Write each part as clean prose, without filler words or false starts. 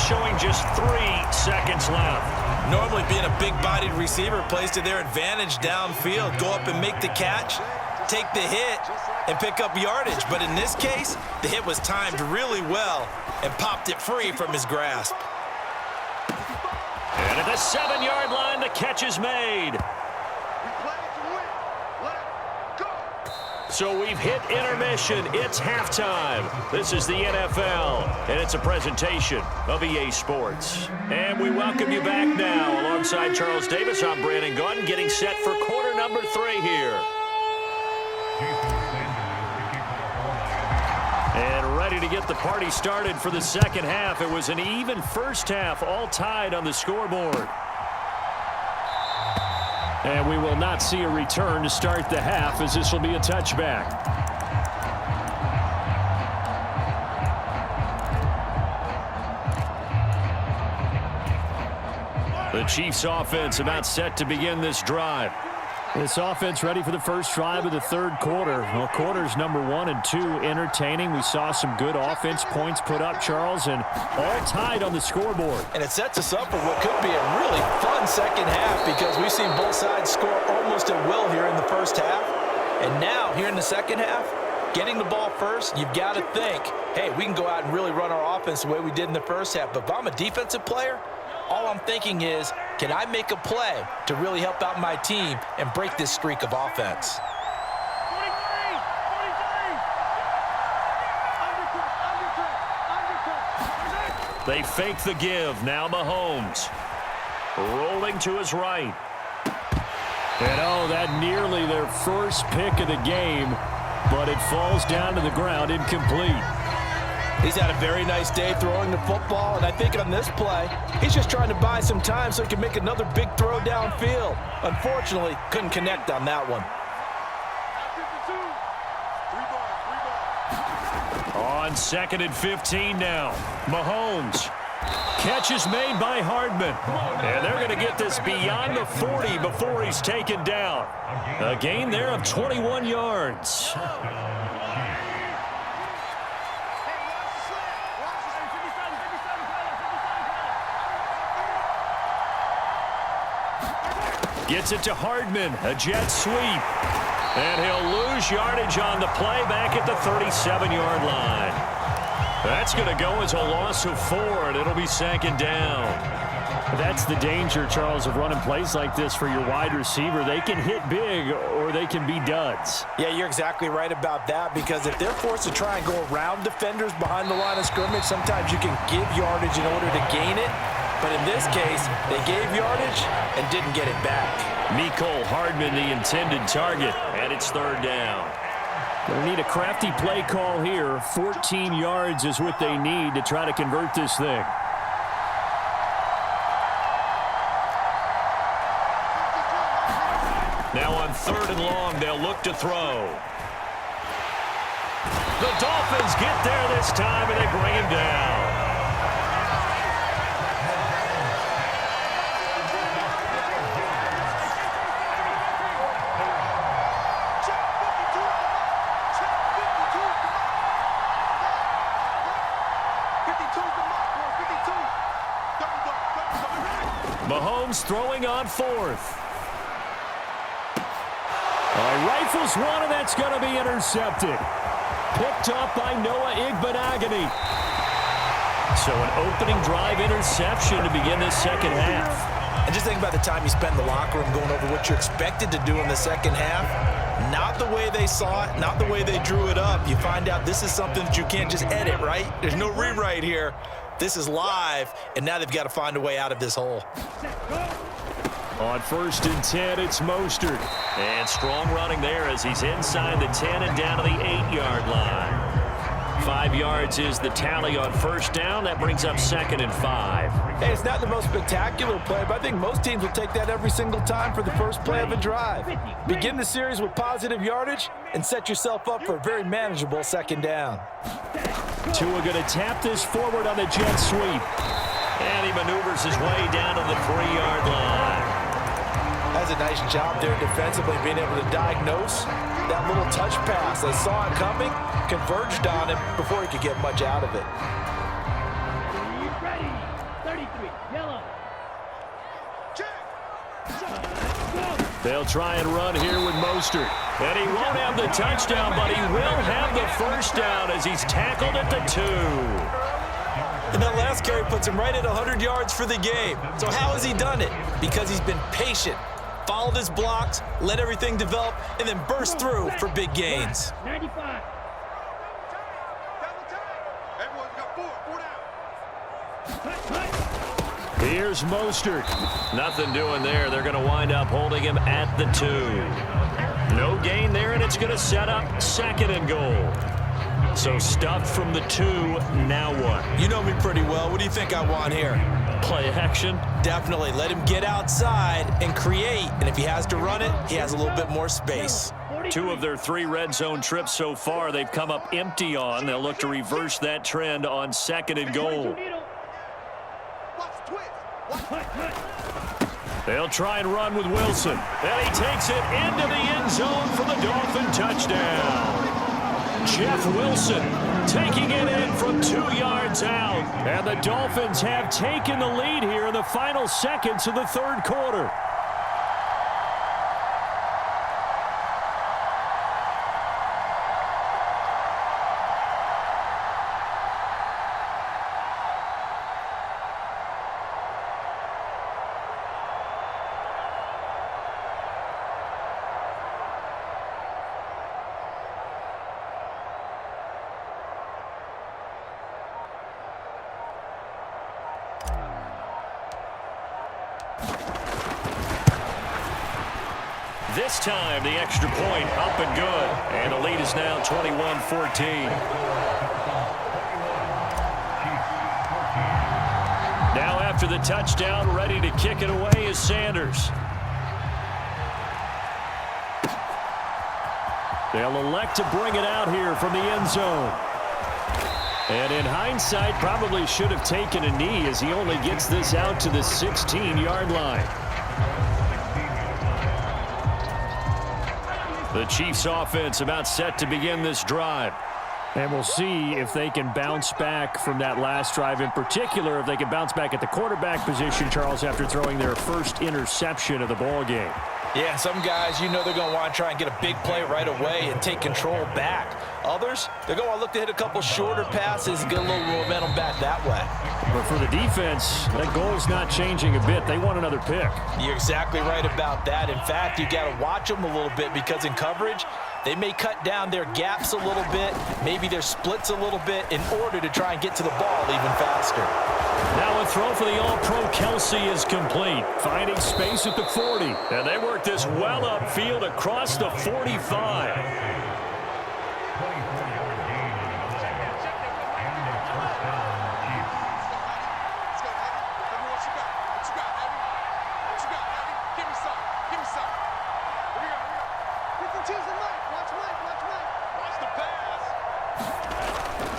showing just 3 seconds left. Normally being a big-bodied receiver plays to their advantage downfield. Go up and make the catch, take the hit, and pick up yardage. But in this case, the hit was timed really well and popped it free from his grasp. And at the 7-yard line, the catch is made. So we've hit intermission. It's halftime. This is the NFL, and it's a presentation of EA Sports. And we welcome you back now. Alongside Charles Davis, I'm Brandon Gunn, getting set for quarter number 3 here. And ready to get the party started for the second half. It was an even first half, all tied on the scoreboard. And we will not see a return to start the half, as this will be a touchback. The Chiefs offense about set to begin this drive. This offense ready for the first drive of the third quarter. Well, quarters number 1 and 2 entertaining. We saw some good offense points put up, Charles, and all tied on the scoreboard. And it sets us up for what could be a really fun second half, because we've seen both sides score almost at will here in the first half. And now, here in the second half, getting the ball first, you've got to think, hey, we can go out and really run our offense the way we did in the first half. But if I'm a defensive player, all I'm thinking is, can I make a play to really help out my team and break this streak of offense? They fake the give. Now Mahomes rolling to his right. And oh, that nearly their first pick of the game, but it falls down to the ground incomplete. He's had a very nice day throwing the football, and I think on this play, he's just trying to buy some time so he can make another big throw downfield. Unfortunately, couldn't connect on that one. On 2nd and 15 now. Mahomes. Catch is made by Hardman. And they're going to get this beyond the 40 before he's taken down. A gain there of 21 yards. Gets it to Hardman, a jet sweep. And he'll lose yardage on the play back at the 37-yard line. That's going to go as a loss of 4, and it'll be 2nd down. That's the danger, Charles, of running plays like this for your wide receiver. They can hit big or they can be duds. Yeah, you're exactly right about that, because if they're forced to try and go around defenders behind the line of scrimmage, sometimes you can give yardage in order to gain it. But in this case, they gave yardage and didn't get it back. Mecole Hardman, the intended target, and it's 3rd down. They'll need a crafty play call here. 14 yards is what they need to try to convert this thing. Now on 3rd and long, they'll look to throw. The Dolphins get there this time, and they bring him down. Mahomes throwing on 4th. Rifles one, and that's going to be intercepted. Picked up by Noah Igbenogany. So an opening drive interception to begin this second half. And just think about the time you spend in the locker room going over what you're expected to do in the second half. Not the way they saw it, not the way they drew it up. You find out this is something that you can't just edit, right? There's no rewrite here. This is live, and now they've got to find a way out of this hole. On 1st and 10, it's Mostert. And strong running there as he's inside the 10 and down to the 8-yard line. 5 yards is the tally on 1st down. That brings up 2nd and 5. Hey, it's not the most spectacular play, but I think most teams will take that every single time for the first play of a drive. Begin the series with positive yardage and set yourself up for a very manageable 2nd down. Tua going to tap this forward on the jet sweep. And he maneuvers his way down to the 3-yard line. That's a nice job there defensively, being able to diagnose that little touch pass. They saw it coming, converged on him before he could get much out of it. They'll try and run here with Mostert. And he won't have the touchdown, but he will have the first down as he's tackled at the 2. And that last carry puts him right at 100 yards for the game. So how has he done it? Because he's been patient, followed his blocks, let everything develop, and then burst through for big gains. 95. Here's Mostert. Nothing doing there. They're going to wind up holding him at the 2. No gain there, and it's going to set up 2nd and goal. So stuffed from the 2, now what? You know me pretty well. What do you think I want here? Play action? Definitely. Let him get outside and create. And if he has to run it, he has a little bit more space. 2 of their 3 red zone trips so far, they've come up empty on. They'll look to reverse that trend on 2nd and goal. They'll try and run with Wilson. And he takes it into the end zone for the Dolphin touchdown. Jeff Wilson taking it in from 2 yards out. And the Dolphins have taken the lead here in the final seconds of the 3rd quarter. This time, the extra point up and good. And the lead is now 21-14. Now after the touchdown, ready to kick it away is Sanders. They'll elect to bring it out here from the end zone. And in hindsight, probably should have taken a knee as he only gets this out to the 16-yard line. The Chiefs offense about set to begin this drive. And we'll see if they can bounce back from that last drive. In particular, if they can bounce back at the quarterback position, Charles, after throwing their first interception of the ball game. Yeah, some guys, you know they're going to want to try and get a big play right away and take control back. Others, they're going to want to look to hit a couple shorter passes and get a little momentum back that way. But for the defense, that goal's not changing a bit. They want another pick. You're exactly right about that. In fact, you got to watch them a little bit because in coverage, they may cut down their gaps a little bit, maybe their splits a little bit in order to try and get to the ball even faster. Now a throw for the All-Pro Kelsey is complete, finding space at the 40. And they work this well upfield across the 45.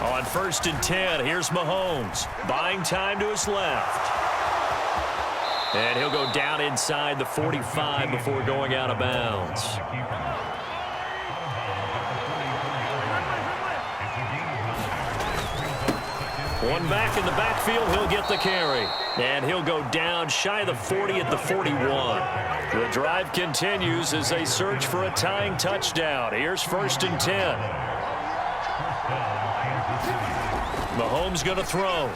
On 1st and 10, here's Mahomes, buying time to his left. And he'll go down inside the 45 before going out of bounds. One back in the backfield, he'll get the carry. And he'll go down shy of the 40 at the 41. The drive continues as they search for a tying touchdown. Here's 1st and 10. Mahomes going to throw.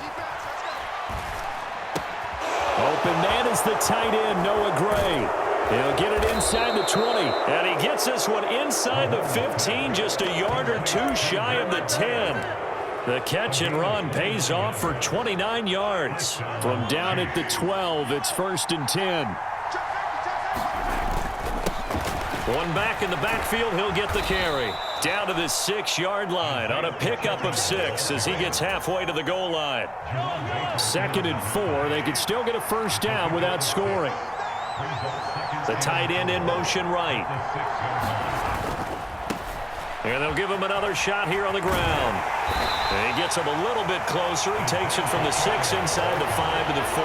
Open man is the tight end, Noah Gray. He'll get it inside the 20. And he gets this one inside the 15, just a yard or 2 shy of the 10. The catch and run pays off for 29 yards. From down at the 12, it's 1st and 10. One back in the backfield, he'll get the carry. Down to the 6-yard line on a pickup of 6 as he gets halfway to the goal line. 2nd and 4, they could still get a first down without scoring. The tight end in motion right. And they'll give him another shot here on the ground. And he gets him a little bit closer. He takes it from the 6 inside the 5 to the 4.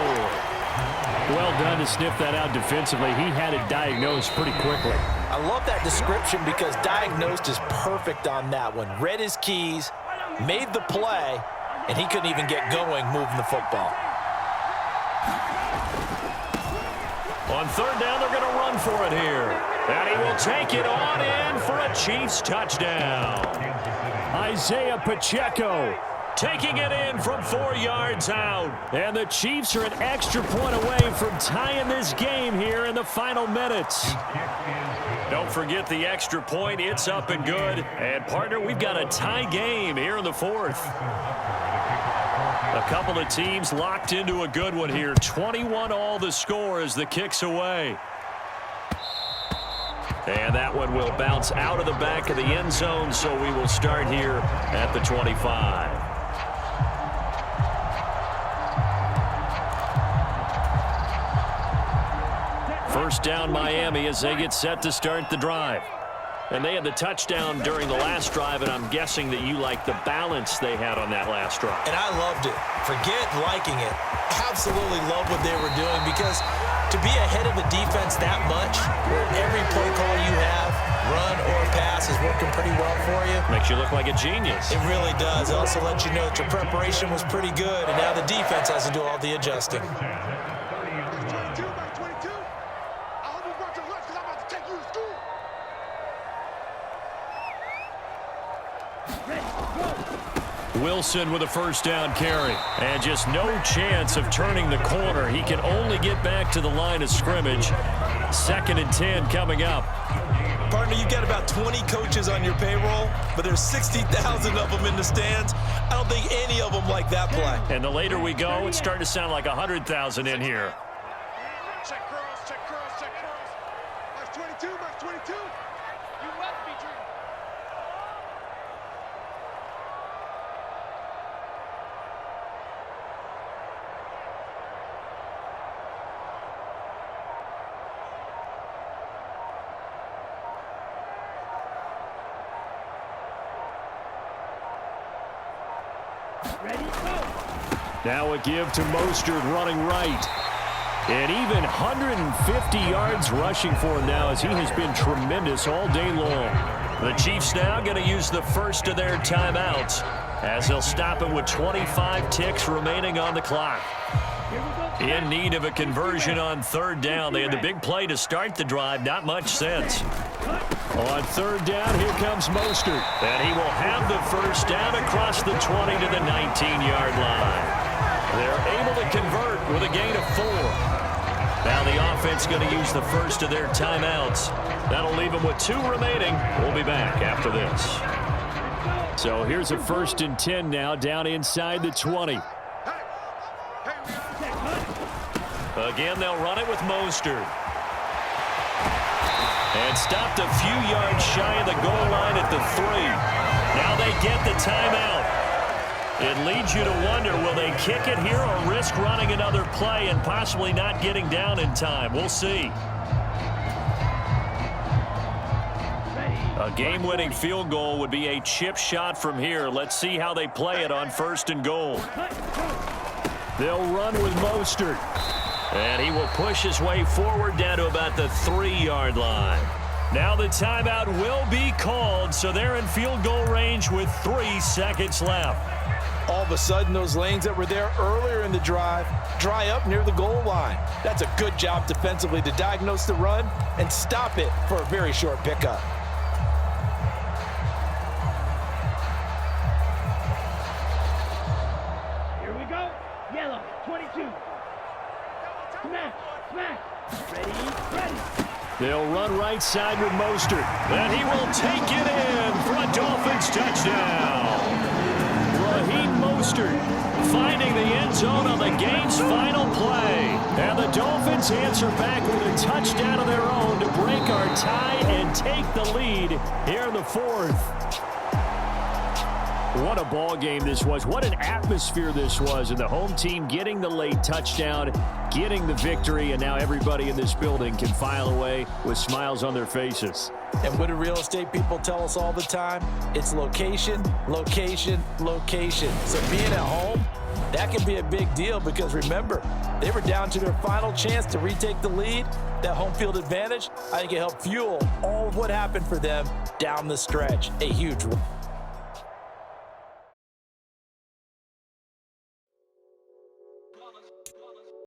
Well done to sniff that out defensively. He had it diagnosed pretty quickly. I love that description because diagnosed is perfect on that one. Read his keys, made the play, and he couldn't even get going moving the football. On third down, they're going to run for it here. And he will take it on in for a Chiefs touchdown. Isaiah Pacheco taking it in from 4 yards out. And the Chiefs are an extra point away from tying this game here in the final minutes. Don't forget the extra point. It's up and good. And, partner, we've got a tie game here in the fourth. A couple of teams locked into a good one here. 21 all the score as the kick's away. And that one will bounce out of the back of the end zone, so we will start here at the 25. First down Miami as they get set to start the drive. And they had the touchdown during the last drive, and I'm guessing that you like the balance they had on that last drive. And I loved it. Forget liking it. Absolutely love what they were doing, because to be ahead of the defense that much, where every play call you have, run or pass, is working pretty well for you. Makes you look like a genius. It really does. It also lets you know that your preparation was pretty good, and now the defense has to do all the adjusting. Wilson with a first down carry. And just no chance of turning the corner. He can only get back to the line of scrimmage. 2nd and 10 coming up. Partner, you've got about 20 coaches on your payroll, but there's 60,000 of them in the stands. I don't think any of them like that play. And the later we go, it's starting to sound like 100,000 in here. Check curls, check curls, check curls. Max 22, max 22. You must be dreaming. Now a give to Mostert running right. And even 150 yards rushing for him now, as he has been tremendous all day long. The Chiefs now going to use the first of their timeouts, as they'll stop it with 25 ticks remaining on the clock. In need of a conversion on third down. They had the big play to start the drive. Not much sense. On third down, here comes Mostert. And he will have the first down across the 20 to the 19-yard line. They're able to convert with a gain of 4. Now the offense going to use the first of their timeouts. That'll leave them with 2 remaining. We'll be back after this. So here's a 1st and 10 now, down inside the 20. Again, they'll run it with Mostert. And stopped a few yards shy of the goal line at the 3. Now they get the timeout. It leads you to wonder, will they kick it here or risk running another play and possibly not getting down in time? We'll see. A game-winning field goal would be a chip shot from here. Let's see how they play it on 1st and goal. They'll run with Mostert. And he will push his way forward down to about the 3-yard line. Now the timeout will be called, so they're in field goal range with 3 seconds left. All of a sudden, those lanes that were there earlier in the drive dry up near the goal line. That's a good job defensively to diagnose the run and stop it for a very short pickup. Here we go. Yellow, 22. Smash, smash. Ready. They'll run right side with Mostert. And he will take it in for a Dolphins touchdown. Mostert finding the end zone on the game's final play. And the Dolphins answer back with a touchdown of their own to break our tie and take the lead here in the 4th. What a ball game this was. What an atmosphere this was. And the home team getting the late touchdown, getting the victory, and now everybody in this building can file away with smiles on their faces. And what do real estate people tell us all the time? It's location, location, location. So being at home, that can be a big deal, because remember, they were down to their final chance to retake the lead. That home field advantage, I think it helped fuel all of what happened for them down the stretch. A huge one.